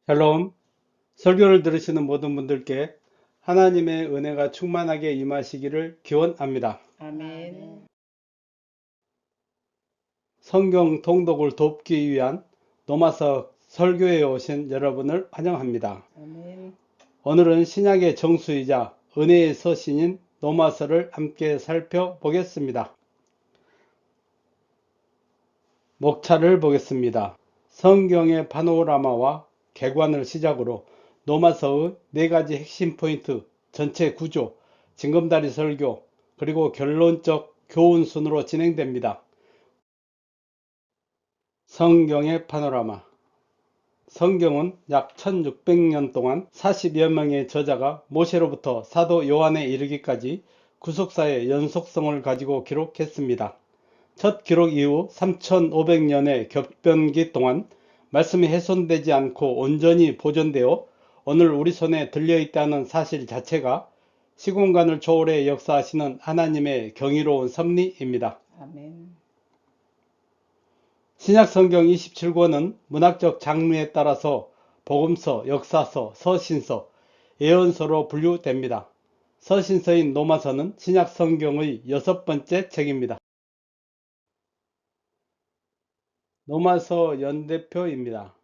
샬롬, 설교를 들으시는 모든 분들께 하나님의 은혜가 충만하게 임하시기를 기원합니다. 아멘. 성경 통독을 돕기 위한 노마서 설교에 오신 여러분을 환영합니다. 아멘. 오늘은 신약의 정수이자 은혜의 서신인 노마서를 함께 살펴보겠습니다. 목차를 보겠습니다. 성경의 파노라마와 개관을 시작으로 노마서의 4가지 핵심 포인트, 전체 구조, 징검다리 설교, 그리고 결론적 교훈 순으로 진행됩니다. 성경의 파노라마. 성경은 약 1600년 동안 40여 명의 저자가 모세로부터 사도 요한에 이르기까지 구속사의 연속성을 가지고 기록했습니다. 첫 기록 이후 3500년의 격변기 동안 말씀이 훼손되지 않고 온전히 보존되어 오늘 우리 손에 들려있다는 사실 자체가 시공간을 초월해 역사하시는 하나님의 경이로운 섭리입니다. 아멘. 신약 성경 27권은 문학적 장르에 따라서 복음서, 역사서, 서신서, 예언서로 분류됩니다. 서신서인 노마서는 신약 성경의 6번째 책입니다. 노마서 연대표입니다.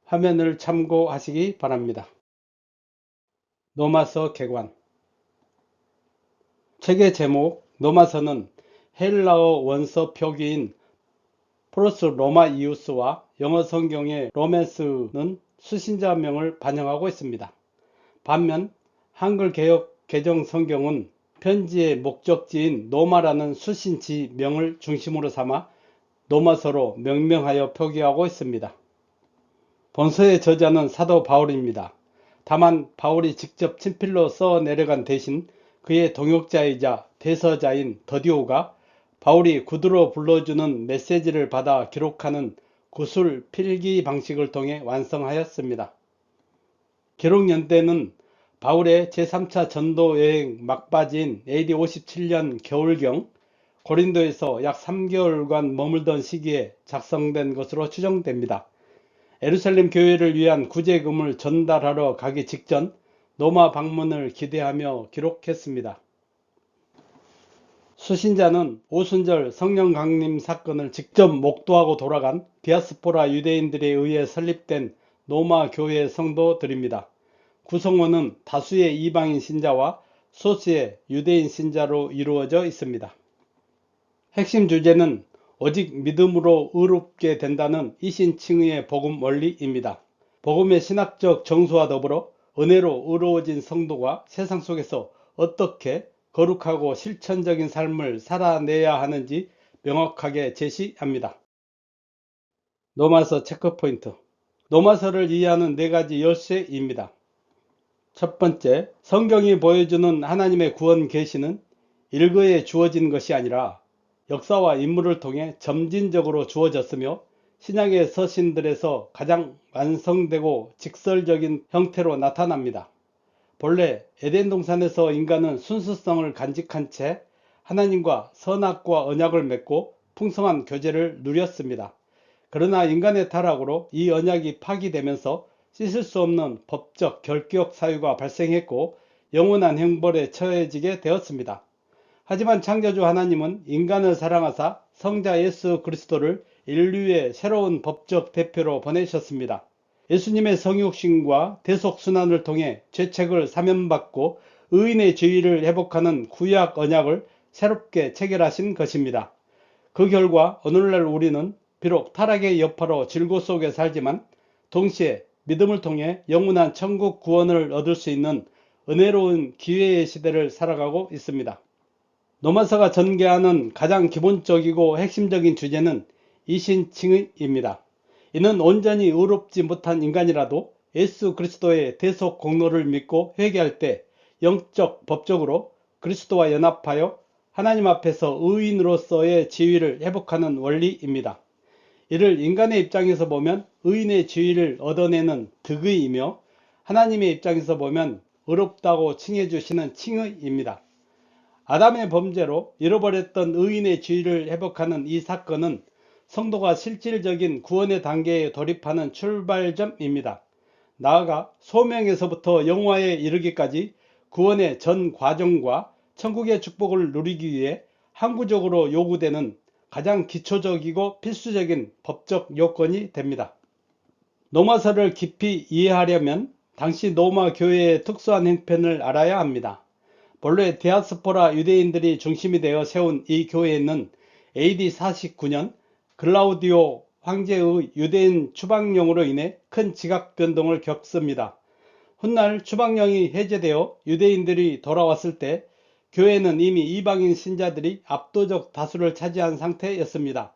화면을 참고하시기 바랍니다. 노마서 개관. 책의 제목 노마서는 헬라어 원서 표기인 프로스 로마이우스와 영어 성경의 로맨스는 수신자명을 반영하고 있습니다. 반면 한글 개역 개정 성경은 편지의 목적지인 노마라는 수신지 명을 중심으로 삼아 노마서로 명명하여 표기하고 있습니다. 본서의 저자는 사도 바울입니다. 다만 바울이 직접 친필로 써 내려간 대신 그의 동역자이자 대서자인 더디오가 바울이 구두로 불러주는 메시지를 받아 기록하는 구술 필기 방식을 통해 완성하였습니다. 기록 연대는 바울의 제3차 전도 여행 막바지인 AD 57년 겨울경 고린도에서 약 3개월간 머물던 시기에 작성된 것으로 추정됩니다. 예루살렘 교회를 위한 구제금을 전달하러 가기 직전 로마 방문을 기대하며 기록했습니다. 수신자는 오순절 성령 강림 사건을 직접 목도하고 돌아간 디아스포라 유대인들에 의해 설립된 로마 교회 성도들입니다. 구성원은 다수의 이방인 신자와 소수의 유대인 신자로 이루어져 있습니다. 핵심 주제는 오직 믿음으로 의롭게 된다는 이신칭의의 복음 원리입니다. 복음의 신학적 정수와 더불어 은혜로 의로워진 성도가 세상 속에서 어떻게 거룩하고 실천적인 삶을 살아내야 하는지 명확하게 제시합니다. 노마서 체크포인트. 노마서를 이해하는 4가지 열쇠입니다. 첫 번째, 성경이 보여주는 하나님의 구원 계시는 일거에 주어진 것이 아니라 역사와 인물을 통해 점진적으로 주어졌으며 신약의 서신들에서 가장 완성되고 직설적인 형태로 나타납니다. 본래 에덴 동산에서 인간은 순수성을 간직한 채 하나님과 선악과 언약을 맺고 풍성한 교제를 누렸습니다. 그러나 인간의 타락으로 이 언약이 파기되면서 씻을 수 없는 법적 결격 사유가 발생했고 영원한 형벌에 처해지게 되었습니다. 하지만 창조주 하나님은 인간을 사랑하사 성자 예수 그리스도를 인류의 새로운 법적 대표로 보내셨습니다. 예수님의 성육신과 대속순환을 통해 죄책을 사면받고 의인의 죄의를 회복하는 구약 언약을 새롭게 체결하신 것입니다. 그 결과 오늘날 우리는 비록 타락의 여파로 질고 속에 살지만 동시에 믿음을 통해 영원한 천국 구원을 얻을 수 있는 은혜로운 기회의 시대를 살아가고 있습니다. 노마서가 전개하는 가장 기본적이고 핵심적인 주제는 이신칭의입니다. 이는 온전히 의롭지 못한 인간이라도 예수 그리스도의 대속 공로를 믿고 회개할 때 영적 법적으로 그리스도와 연합하여 하나님 앞에서 의인으로서의 지위를 회복하는 원리입니다. 이를 인간의 입장에서 보면 의인의 지위를 얻어내는 득의이며 하나님의 입장에서 보면 의롭다고 칭해 주시는 칭의입니다. 아담의 범죄로 잃어버렸던 의인의 지위를 회복하는 이 사건은 성도가 실질적인 구원의 단계에 돌입하는 출발점입니다. 나아가 소명에서부터 영화에 이르기까지 구원의 전 과정과 천국의 축복을 누리기 위해 항구적으로 요구되는 가장 기초적이고 필수적인 법적 요건이 됩니다. 로마서를 깊이 이해하려면 당시 로마 교회의 특수한 형편을 알아야 합니다. 본래 디아스포라 유대인들이 중심이 되어 세운 이 교회는 AD 49년 글라우디오 황제의 유대인 추방령으로 인해 큰 지각 변동을 겪습니다. 훗날 추방령이 해제되어 유대인들이 돌아왔을 때 교회는 이미 이방인 신자들이 압도적 다수를 차지한 상태였습니다.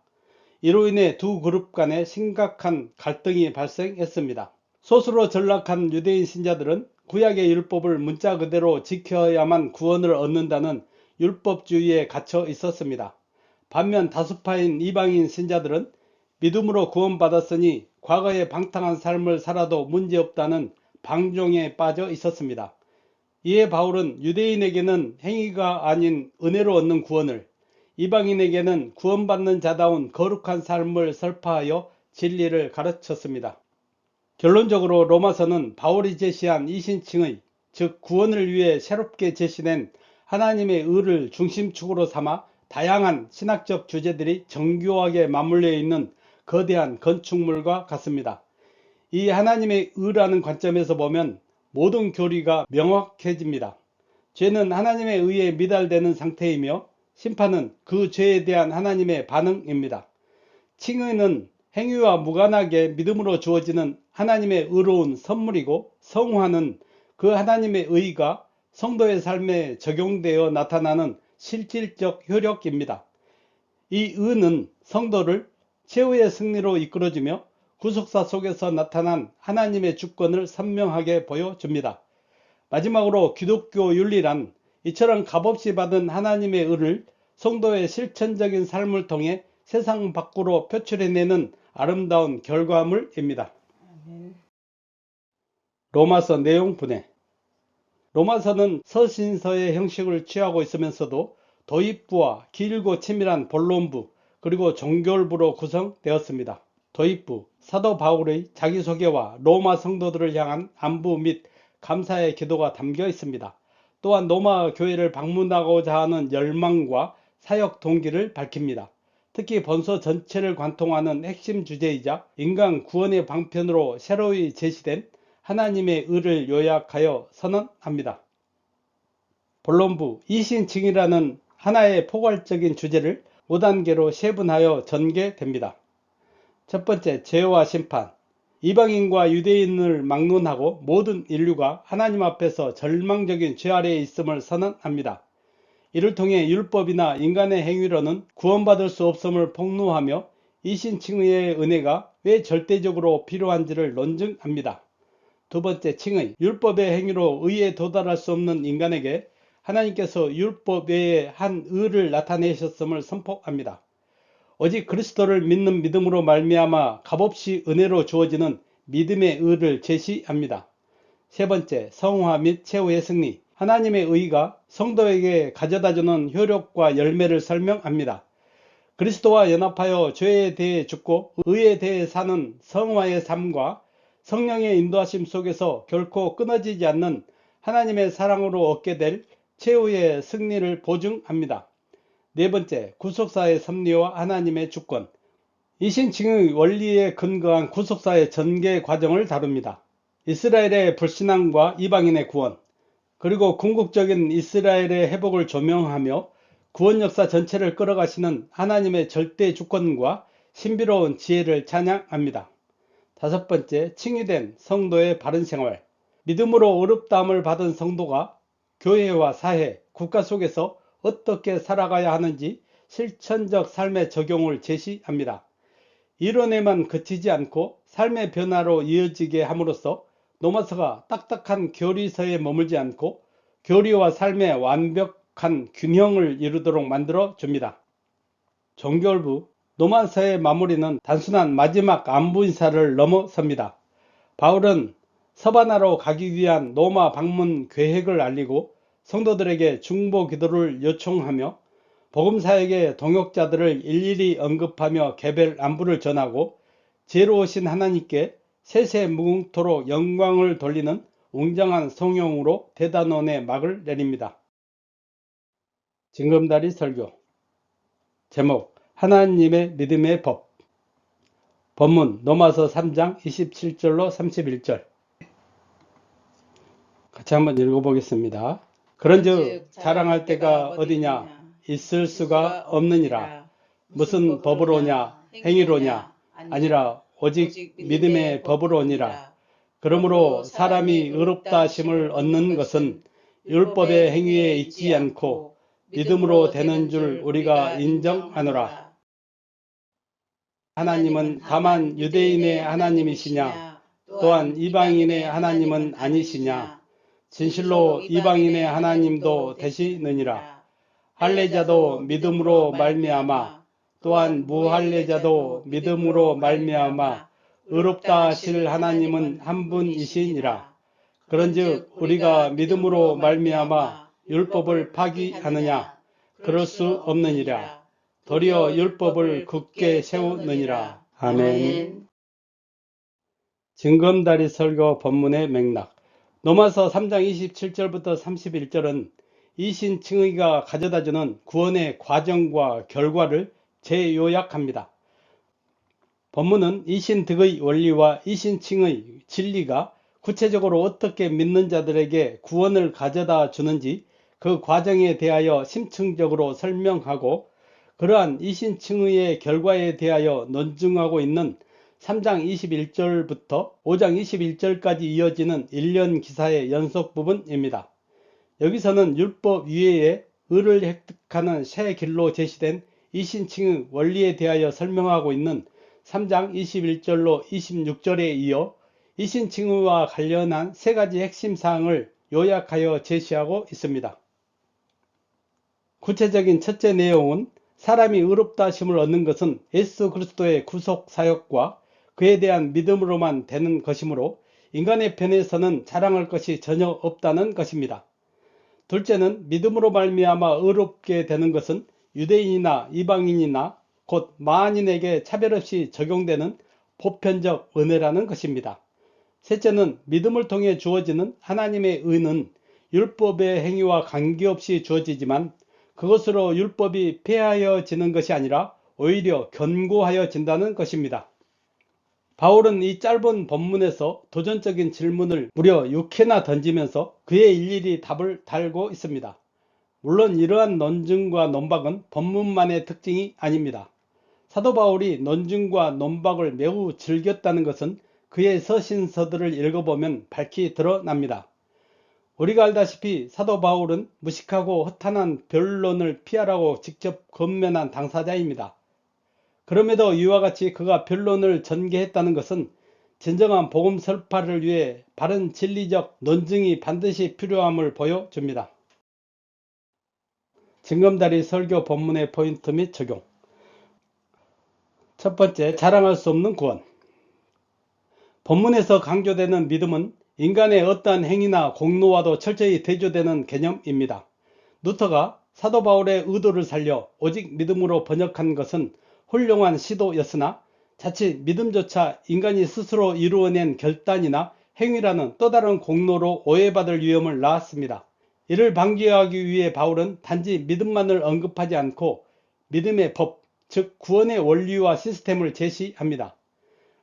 이로 인해 두 그룹 간에 심각한 갈등이 발생했습니다. 소수로 전락한 유대인 신자들은 구약의 율법을 문자 그대로 지켜야만 구원을 얻는다는 율법주의에 갇혀 있었습니다. 반면 다수파인 이방인 신자들은 믿음으로 구원받았으니 과거의 방탕한 삶을 살아도 문제없다는 방종에 빠져 있었습니다. 이에 바울은 유대인에게는 행위가 아닌 은혜로 얻는 구원을, 이방인에게는 구원받는 자다운 거룩한 삶을 설파하여 진리를 가르쳤습니다. 결론적으로 로마서는 바울이 제시한 이신칭의, 즉 구원을 위해 새롭게 제시된 하나님의 의를 중심축으로 삼아 다양한 신학적 주제들이 정교하게 맞물려 있는 거대한 건축물과 같습니다. 이 하나님의 의라는 관점에서 보면 모든 교리가 명확해집니다. 죄는 하나님의 의에 미달되는 상태이며 심판은 그 죄에 대한 하나님의 반응입니다. 칭의는 행위와 무관하게 믿음으로 주어지는 하나님의 의로운 선물이고, 성화는 그 하나님의 의가 성도의 삶에 적용되어 나타나는 실질적 효력입니다. 이 의는 성도를 최후의 승리로 이끌어주며 구속사 속에서 나타난 하나님의 주권을 선명하게 보여줍니다. 마지막으로 기독교 윤리란 이처럼 값없이 받은 하나님의 의를 성도의 실천적인 삶을 통해 세상 밖으로 표출해내는 아름다운 결과물입니다. 로마서 내용 분해. 로마서는 서신서의 형식을 취하고 있으면서도 도입부와 길고 치밀한 본론부, 그리고 종결부로 구성되었습니다. 도입부, 사도 바울의 자기소개와 로마 성도들을 향한 안부 및 감사의 기도가 담겨 있습니다. 또한 로마 교회를 방문하고자 하는 열망과 사역 동기를 밝힙니다. 특히 본서 전체를 관통하는 핵심 주제이자 인간 구원의 방편으로 새로이 제시된 하나님의 의를 요약하여 선언합니다. 본론부, 이신칭이라는 하나의 포괄적인 주제를 5단계로 세분하여 전개됩니다. 첫 번째, 죄와 심판. 이방인과 유대인을 막론하고 모든 인류가 하나님 앞에서 절망적인 죄 아래에 있음을 선언합니다. 이를 통해 율법이나 인간의 행위로는 구원받을 수 없음을 폭로하며 이신칭의의 은혜가 왜 절대적으로 필요한지를 논증합니다. 두 번째, 칭의. 율법의 행위로 의에 도달할 수 없는 인간에게 하나님께서 율법 외에 한 의를 나타내셨음을 선포합니다. 오직 그리스도를 믿는 믿음으로 말미암아 값없이 은혜로 주어지는 믿음의 의를 제시합니다. 세 번째, 성화 및 최후의 승리. 하나님의 의가 성도에게 가져다주는 효력과 열매를 설명합니다. 그리스도와 연합하여 죄에 대해 죽고 의에 대해 사는 성화의 삶과 성령의 인도하심 속에서 결코 끊어지지 않는 하나님의 사랑으로 얻게 될 최후의 승리를 보증합니다. 네 번째, 구속사의 섭리와 하나님의 주권. 이신칭의 원리에 근거한 구속사의 전개 과정을 다룹니다. 이스라엘의 불신앙과 이방인의 구원, 그리고 궁극적인 이스라엘의 회복을 조명하며 구원 역사 전체를 끌어가시는 하나님의 절대 주권과 신비로운 지혜를 찬양합니다. 다섯 번째, 칭의된 성도의 바른 생활. 믿음으로 의롭다함을 받은 성도가 교회와 사회, 국가 속에서 어떻게 살아가야 하는지 실천적 삶의 적용을 제시합니다. 이론에만 그치지 않고 삶의 변화로 이어지게 함으로써 로마서가 딱딱한 교리서에 머물지 않고 교리와 삶의 완벽한 균형을 이루도록 만들어 줍니다. 종결부, 로마서의 마무리는 단순한 마지막 안부 인사를 넘어섭니다. 바울은 서바나로 가기 위한 로마 방문 계획을 알리고 성도들에게 중보 기도를 요청하며 복음사역의 동역자들을 일일이 언급하며 개별 안부를 전하고 지혜로우신 하나님께 세세 무궁토록 영광을 돌리는 웅장한 성령으로 대단원의 막을 내립니다. 징검다리 설교. 제목 하나님의 믿음의 법. 본문 로마서 3장 27절로 31절. 같이 한번 읽어보겠습니다. 그런즉 자랑할 때가 어디냐? 있을 수가 없느니라. 무슨 법으로냐? 행위로냐? 아니라 오직 믿음의 법으로니라. 그러므로 사람이 의롭다 하심을 얻는 것은 율법의 행위에 있지 않고 믿음으로 되는 줄 우리가 인정하노라. 하나님은 다만 유대인의 하나님이시냐? 또한 이방인의 하나님은 아니시냐? 진실로 이방인의 하나님도 되시느니라. 할례자도 믿음으로 말미암아 또한 무할례자도 믿음으로 말미암아 의롭다 하실 하나님은 한 분이시니라. 그런즉 우리가 믿음으로 말미암아 율법을 파기하느냐? 그럴 수 없느니라. 도리어 율법을 굳게 세우느니라. 아멘. 징검다리 설교 본문의 맥락. 로마서 3장 27절부터 31절은 이신칭의가 가져다주는 구원의 과정과 결과를 재요약합니다. 본문은 이신득의 원리와 이신칭의 진리가 구체적으로 어떻게 믿는 자들에게 구원을 가져다 주는지 그 과정에 대하여 심층적으로 설명하고 그러한 이신칭의의 결과에 대하여 논증하고 있는 3장 21절부터 5장 21절까지 이어지는 일련 기사의 연속 부분입니다. 여기서는 율법 위에 의를 획득하는 새 길로 제시된 이신칭의 원리에 대하여 설명하고 있는 3장 21절로 26절에 이어 이신칭의와 관련한 세 가지 핵심 사항을 요약하여 제시하고 있습니다. 구체적인 첫째 내용은 사람이 의롭다 하심을 얻는 것은 예수 그리스도의 구속 사역과 그에 대한 믿음으로만 되는 것이므로 인간의 편에서는 자랑할 것이 전혀 없다는 것입니다. 둘째는 믿음으로 말미암아 의롭게 되는 것은 유대인이나 이방인이나 곧 만인에게 차별 없이 적용되는 보편적 은혜라는 것입니다. 셋째는 믿음을 통해 주어지는 하나님의 의는 율법의 행위와 관계없이 주어지지만 그것으로 율법이 폐하여지는 것이 아니라 오히려 견고하여진다는 것입니다. 바울은 이 짧은 본문에서 도전적인 질문을 무려 6회나 던지면서 그의 일일이 답을 달고 있습니다. 물론 이러한 논증과 논박은 본문만의 특징이 아닙니다. 사도 바울이 논증과 논박을 매우 즐겼다는 것은 그의 서신서들을 읽어보면 밝히 드러납니다. 우리가 알다시피 사도 바울은 무식하고 허탄한 변론을 피하라고 직접 권면한 당사자입니다. 그럼에도 이와 같이 그가 변론을 전개했다는 것은 진정한 복음 설파를 위해 바른 진리적 논증이 반드시 필요함을 보여줍니다. 징검다리 설교 본문의 포인트 및 적용. 첫 번째, 자랑할 수 없는 구원. 본문에서 강조되는 믿음은 인간의 어떠한 행위나 공로와도 철저히 대조되는 개념입니다. 루터가 사도 바울의 의도를 살려 오직 믿음으로 번역한 것은 훌륭한 시도였으나 자칫 믿음조차 인간이 스스로 이루어낸 결단이나 행위라는 또 다른 공로로 오해받을 위험을 낳았습니다. 이를 방지하기 위해 바울은 단지 믿음만을 언급하지 않고 믿음의 법, 즉 구원의 원리와 시스템을 제시합니다.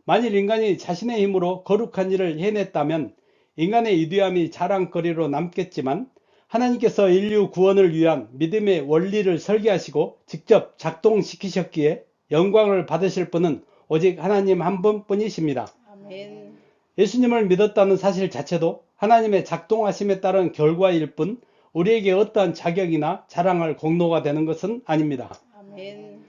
만일 인간이 자신의 힘으로 거룩한 일을 해냈다면 인간의 위대함이 자랑거리로 남겠지만 하나님께서 인류 구원을 위한 믿음의 원리를 설계하시고 직접 작동시키셨기에 영광을 받으실 분은 오직 하나님 한 분뿐이십니다. 아멘. 예수님을 믿었다는 사실 자체도 하나님의 작동하심에 따른 결과일 뿐 우리에게 어떠한 자격이나 자랑할 공로가 되는 것은 아닙니다. 아멘.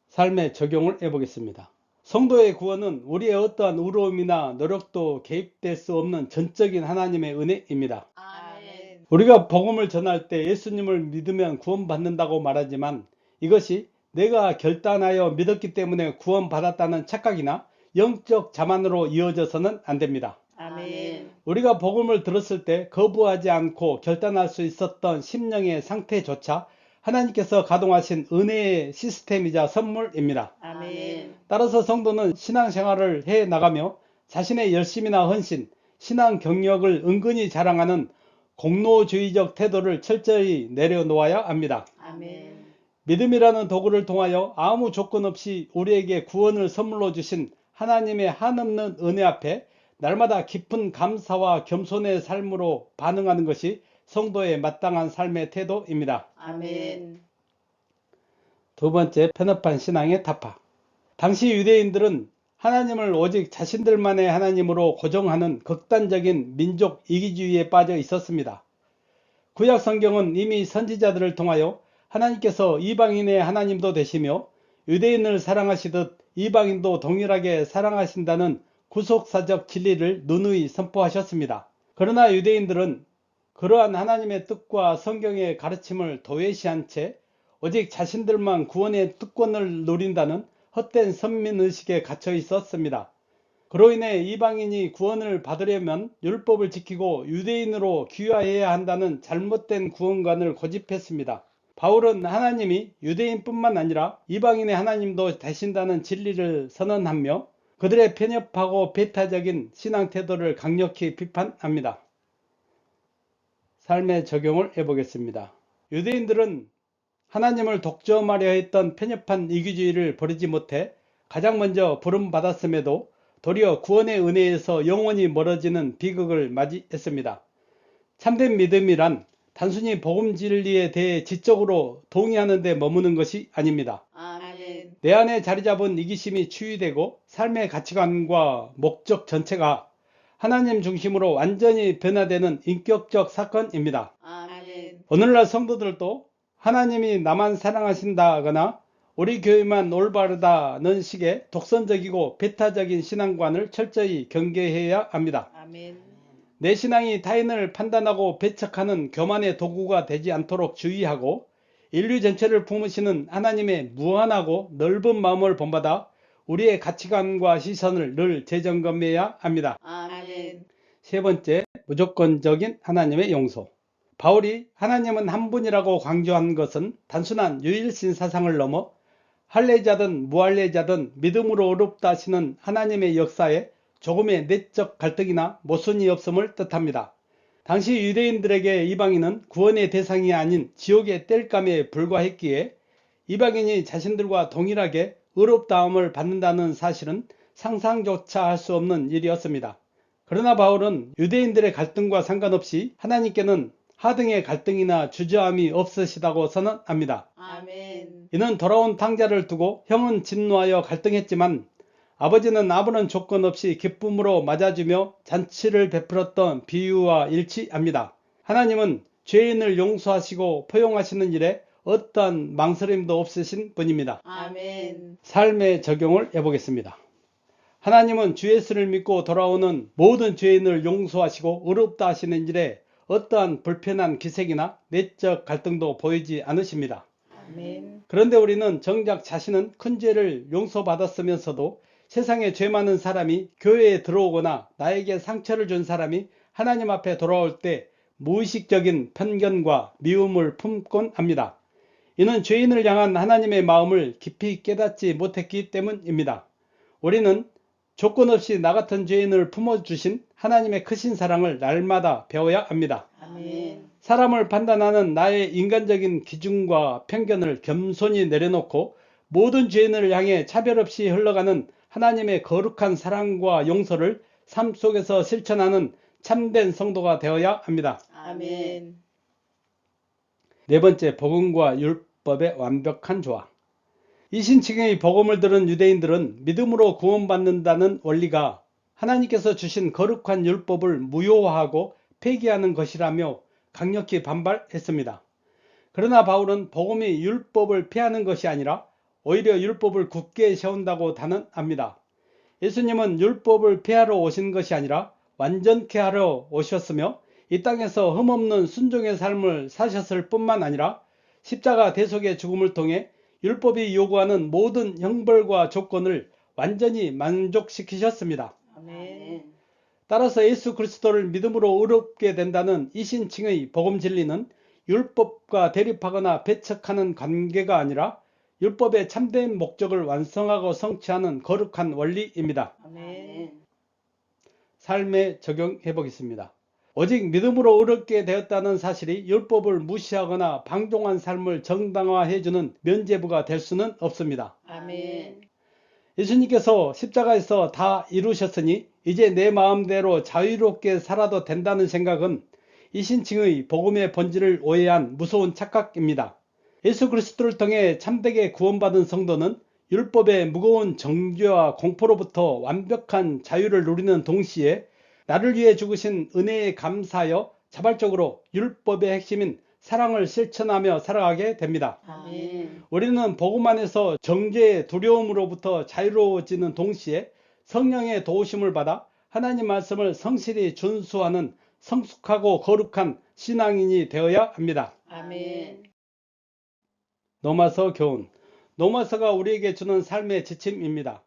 삶에 적용을 해보겠습니다. 성도의 구원은 우리의 어떠한 의로움이나 노력도 개입될 수 없는 전적인 하나님의 은혜입니다. 아멘. 우리가 복음을 전할 때 예수님을 믿으면 구원받는다고 말하지만 이것이 내가 결단하여 믿었기 때문에 구원받았다는 착각이나 영적 자만으로 이어져서는 안 됩니다. 아멘. 우리가 복음을 들었을 때 거부하지 않고 결단할 수 있었던 심령의 상태조차 하나님께서 가동하신 은혜의 시스템이자 선물입니다. 아멘. 따라서 성도는 신앙생활을 해 나가며 자신의 열심이나 헌신, 신앙 경력을 은근히 자랑하는 공로주의적 태도를 철저히 내려놓아야 합니다. 아멘. 믿음이라는 도구를 통하여 아무 조건 없이 우리에게 구원을 선물로 주신 하나님의 한없는 은혜 앞에 날마다 깊은 감사와 겸손의 삶으로 반응하는 것이 성도의 마땅한 삶의 태도입니다. 아멘. 두 번째, 편협한 신앙의 타파. 당시 유대인들은 하나님을 오직 자신들만의 하나님으로 고정하는 극단적인 민족 이기주의에 빠져 있었습니다. 구약 성경은 이미 선지자들을 통하여 하나님께서 이방인의 하나님도 되시며 유대인을 사랑하시듯 이방인도 동일하게 사랑하신다는 구속사적 진리를 누누이 선포하셨습니다. 그러나 유대인들은 그러한 하나님의 뜻과 성경의 가르침을 도외시한 채 오직 자신들만 구원의 특권을 누린다는 헛된 선민의식에 갇혀 있었습니다. 그로 인해 이방인이 구원을 받으려면 율법을 지키고 유대인으로 귀화해야 한다는 잘못된 구원관을 고집했습니다. 바울은 하나님이 유대인뿐만 아니라 이방인의 하나님도 되신다는 진리를 선언하며 그들의 편협하고 배타적인 신앙 태도를 강력히 비판합니다. 삶의 적용을 해보겠습니다. 유대인들은 하나님을 독점하려 했던 편협한 이기주의를 버리지 못해 가장 먼저 부름받았음에도 도리어 구원의 은혜에서 영원히 멀어지는 비극을 맞이했습니다. 참된 믿음이란 단순히 복음 진리에 대해 지적으로 동의하는 데 머무는 것이 아닙니다. 아멘. 내 안에 자리 잡은 이기심이 치유되고 삶의 가치관과 목적 전체가 하나님 중심으로 완전히 변화되는 인격적 사건입니다. 아멘. 오늘날 성도들도 하나님이 나만 사랑하신다거나 우리 교회만 올바르다는 식의 독선적이고 배타적인 신앙관을 철저히 경계해야 합니다. 아멘. 내 신앙이 타인을 판단하고 배척하는 교만의 도구가 되지 않도록 주의하고 인류 전체를 품으시는 하나님의 무한하고 넓은 마음을 본받아 우리의 가치관과 시선을 늘 재점검해야 합니다. 아멘. 세 번째, 무조건적인 하나님의 용서. 바울이 하나님은 한 분이라고 강조한 것은 단순한 유일신 사상을 넘어 할례자든 무할례자든 믿음으로 어렵다 하시는 하나님의 역사에 조금의 내적 갈등이나 모순이 없음을 뜻합니다. 당시 유대인들에게 이방인은 구원의 대상이 아닌 지옥의 땔감에 불과했기에 이방인이 자신들과 동일하게 의롭다함을 받는다는 사실은 상상조차 할 수 없는 일이었습니다. 그러나 바울은 유대인들의 갈등과 상관없이 하나님께는 하등의 갈등이나 주저함이 없으시다고 선언합니다. 아멘. 이는 돌아온 탕자를 두고 형은 진노하여 갈등했지만 아버지는 아무런 조건 없이 기쁨으로 맞아주며 잔치를 베풀었던 비유와 일치합니다. 하나님은 죄인을 용서하시고 포용하시는 일에 어떠한 망설임도 없으신 분입니다. 아멘. 삶의 적용을 해보겠습니다. 하나님은 주 예수를 믿고 돌아오는 모든 죄인을 용서하시고 의롭다 하시는 일에 어떠한 불편한 기색이나 내적 갈등도 보이지 않으십니다. 아멘. 그런데 우리는 정작 자신은 큰 죄를 용서받았으면서도 세상에 죄 많은 사람이 교회에 들어오거나 나에게 상처를 준 사람이 하나님 앞에 돌아올 때 무의식적인 편견과 미움을 품곤 합니다. 이는 죄인을 향한 하나님의 마음을 깊이 깨닫지 못했기 때문입니다. 우리는 조건 없이 나 같은 죄인을 품어주신 하나님의 크신 사랑을 날마다 배워야 합니다. 아멘. 사람을 판단하는 나의 인간적인 기준과 편견을 겸손히 내려놓고 모든 죄인을 향해 차별 없이 흘러가는 하나님의 거룩한 사랑과 용서를 삶 속에서 실천하는 참된 성도가 되어야 합니다. 아멘. 네 번째, 복음과 율법의 완벽한 조화. 이 신칭의 복음을 들은 유대인들은 믿음으로 구원받는다는 원리가 하나님께서 주신 거룩한 율법을 무효화하고 폐기하는 것이라며 강력히 반발했습니다. 그러나 바울은 복음이 율법을 폐하는 것이 아니라 오히려 율법을 굳게 세운다고 단언합니다. 예수님은 율법을 폐하러 오신 것이 아니라 완전케 하러 오셨으며 이 땅에서 흠없는 순종의 삶을 사셨을 뿐만 아니라 십자가 대속의 죽음을 통해 율법이 요구하는 모든 형벌과 조건을 완전히 만족시키셨습니다. 아멘. 따라서 예수 그리스도를 믿음으로 의롭게 된다는 이신칭의 복음 진리는 율법과 대립하거나 배척하는 관계가 아니라 율법의 참된 목적을 완성하고 성취하는 거룩한 원리입니다. 아멘. 삶에 적용해 보겠습니다. 오직 믿음으로 의롭게 되었다는 사실이 율법을 무시하거나 방종한 삶을 정당화해주는 면죄부가 될 수는 없습니다. 아멘. 예수님께서 십자가에서 다 이루셨으니 이제 내 마음대로 자유롭게 살아도 된다는 생각은 이신칭의 복음의 본질을 오해한 무서운 착각입니다. 예수 그리스도를 통해 참되게 구원받은 성도는 율법의 무거운 정죄와 공포로부터 완벽한 자유를 누리는 동시에 나를 위해 죽으신 은혜에 감사하여 자발적으로 율법의 핵심인 사랑을 실천하며 살아가게 됩니다. 아멘. 우리는 복음 안에서 정죄의 두려움으로부터 자유로워지는 동시에 성령의 도우심을 받아 하나님 말씀을 성실히 준수하는 성숙하고 거룩한 신앙인이 되어야 합니다. 아멘. 로마서 교훈. 로마서가 우리에게 주는 삶의 지침입니다.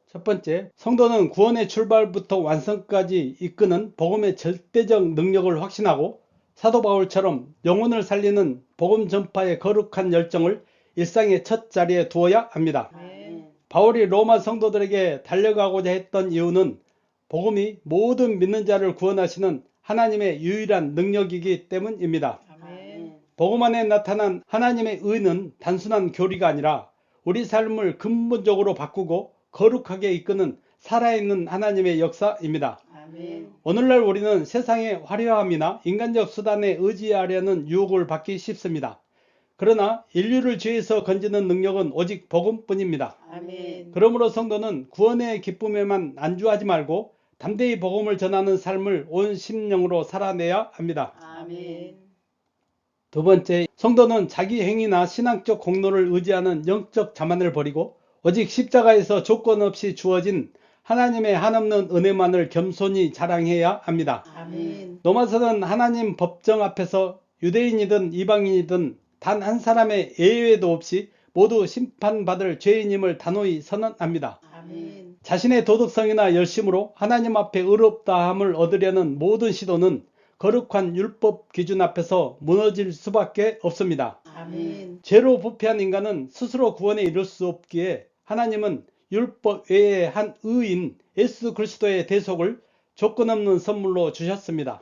첫 번째, 성도는 구원의 출발부터 완성까지 이끄는 복음의 절대적 능력을 확신하고 사도 바울처럼 영혼을 살리는 복음 전파의 거룩한 열정을 일상의 첫 자리에 두어야 합니다. 아멘. 바울이 로마 성도들에게 달려가고자 했던 이유는 복음이 모든 믿는 자를 구원하시는 하나님의 유일한 능력이기 때문입니다. 아멘. 복음 안에 나타난 하나님의 의는 단순한 교리가 아니라 우리 삶을 근본적으로 바꾸고 거룩하게 이끄는 살아있는 하나님의 역사입니다. 아멘. 오늘날 우리는 세상의 화려함이나 인간적 수단에 의지하려는 유혹을 받기 쉽습니다. 그러나 인류를 죄에서 건지는 능력은 오직 복음뿐입니다. 아멘. 그러므로 성도는 구원의 기쁨에만 안주하지 말고 담대히 복음을 전하는 삶을 온 심령으로 살아내야 합니다. 아멘. 두 번째, 성도는 자기 행위나 신앙적 공로를 의지하는 영적 자만을 버리고 오직 십자가에서 조건 없이 주어진 하나님의 한없는 은혜만을 겸손히 자랑해야 합니다. 아멘. 로마서는 하나님 법정 앞에서 유대인이든 이방인이든 단 한 사람의 예외도 없이 모두 심판받을 죄인임을 단호히 선언합니다. 아멘. 자신의 도덕성이나 열심으로 하나님 앞에 의롭다함을 얻으려는 모든 시도는 거룩한 율법 기준 앞에서 무너질 수밖에 없습니다. 아멘. 죄로 부패한 인간은 스스로 구원에 이를 수 없기에 하나님은 율법 외에 한 의인 예수 그리스도의 대속을 조건 없는 선물로 주셨습니다.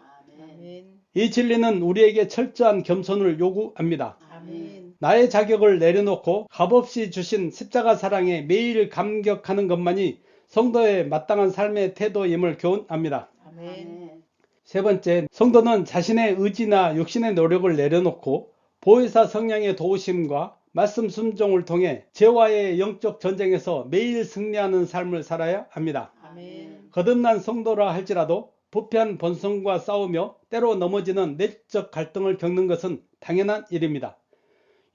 아멘. 이 진리는 우리에게 철저한 겸손을 요구합니다. 아멘. 나의 자격을 내려놓고 값없이 주신 십자가 사랑에 매일 감격하는 것만이 성도의 마땅한 삶의 태도임을 교훈합니다. 아멘. 세 번째, 성도는 자신의 의지나 육신의 노력을 내려놓고 보혜사 성령의 도우심과 말씀 순종을 통해 죄와의 영적 전쟁에서 매일 승리하는 삶을 살아야 합니다. 아멘. 거듭난 성도라 할지라도 부패한 본성과 싸우며 때로 넘어지는 내적 갈등을 겪는 것은 당연한 일입니다.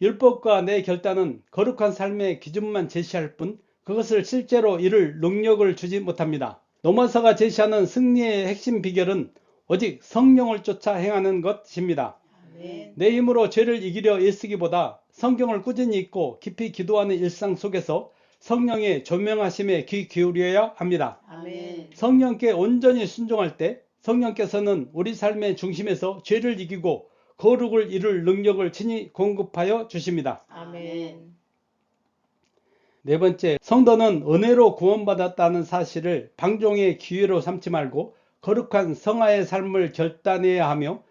율법과 내 결단은 거룩한 삶의 기준만 제시할 뿐 그것을 실제로 이룰 능력을 주지 못합니다. 로마서가 제시하는 승리의 핵심 비결은 오직 성령을 쫓아 행하는 것입니다. 아멘. 내 힘으로 죄를 이기려 애쓰기보다 성경을 꾸준히 읽고 깊이 기도하는 일상 속에서 성령의 조명하심에 귀 기울여야 합니다. 아멘. 성령께 온전히 순종할 때 성령께서는 우리 삶의 중심에서 죄를 이기고 거룩을 이룰 능력을 친히 공급하여 주십니다. 아멘. 네 번째, 성도는 은혜로 구원받았다는 사실을 방종의 기회로 삼지 말고 거룩한 성화의 삶을 결단해야 하며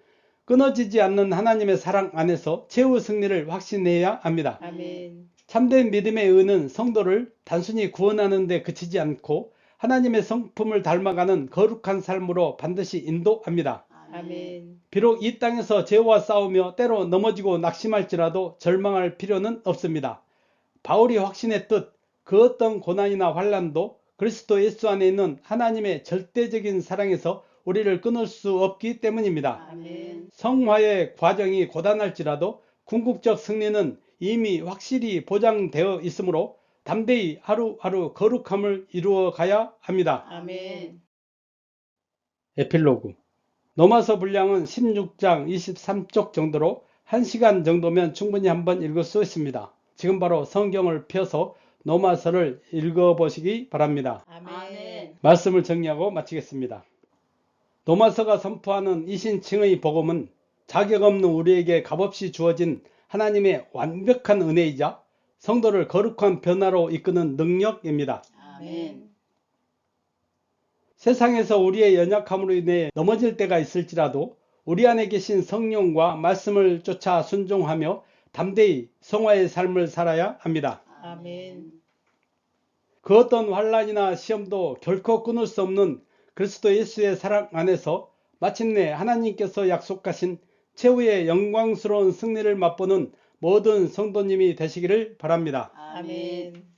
끊어지지 않는 하나님의 사랑 안에서 최후 승리를 확신해야 합니다. 아멘. 참된 믿음의 의는 성도를 단순히 구원하는 데 그치지 않고 하나님의 성품을 닮아가는 거룩한 삶으로 반드시 인도합니다. 아멘. 비록 이 땅에서 죄와 싸우며 때로 넘어지고 낙심할지라도 절망할 필요는 없습니다. 바울이 확신했듯 그 어떤 고난이나 환난도 그리스도 예수 안에 있는 하나님의 절대적인 사랑에서 우리를 끊을 수 없기 때문입니다. 아멘. 성화의 과정이 고단할지라도 궁극적 승리는 이미 확실히 보장되어 있으므로 담대히 하루하루 거룩함을 이루어 가야 합니다. 아멘. 에필로그. 로마서 분량은 16장 23쪽 정도로 1시간 정도면 충분히 한번 읽을 수 있습니다. 지금 바로 성경을 펴서 로마서를 읽어보시기 바랍니다. 아멘. 말씀을 정리하고 마치겠습니다. 로마서가 선포하는 이신칭의 복음은 자격 없는 우리에게 값없이 주어진 하나님의 완벽한 은혜이자 성도를 거룩한 변화로 이끄는 능력입니다. 아멘. 세상에서 우리의 연약함으로 인해 넘어질 때가 있을지라도 우리 안에 계신 성령과 말씀을 쫓아 순종하며 담대히 성화의 삶을 살아야 합니다. 아멘. 그 어떤 환난이나 시험도 결코 끊을 수 없는 그리스도 예수의 사랑 안에서 마침내 하나님께서 약속하신 최후의 영광스러운 승리를 맛보는 모든 성도님이 되시기를 바랍니다. 아멘.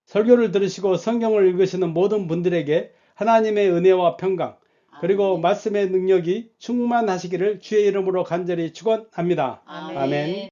설교를 들으시고 성경을 읽으시는 모든 분들에게 하나님의 은혜와 평강 그리고 말씀의 능력이 충만하시기를 주의 이름으로 간절히 축원합니다. 아멘. 아멘.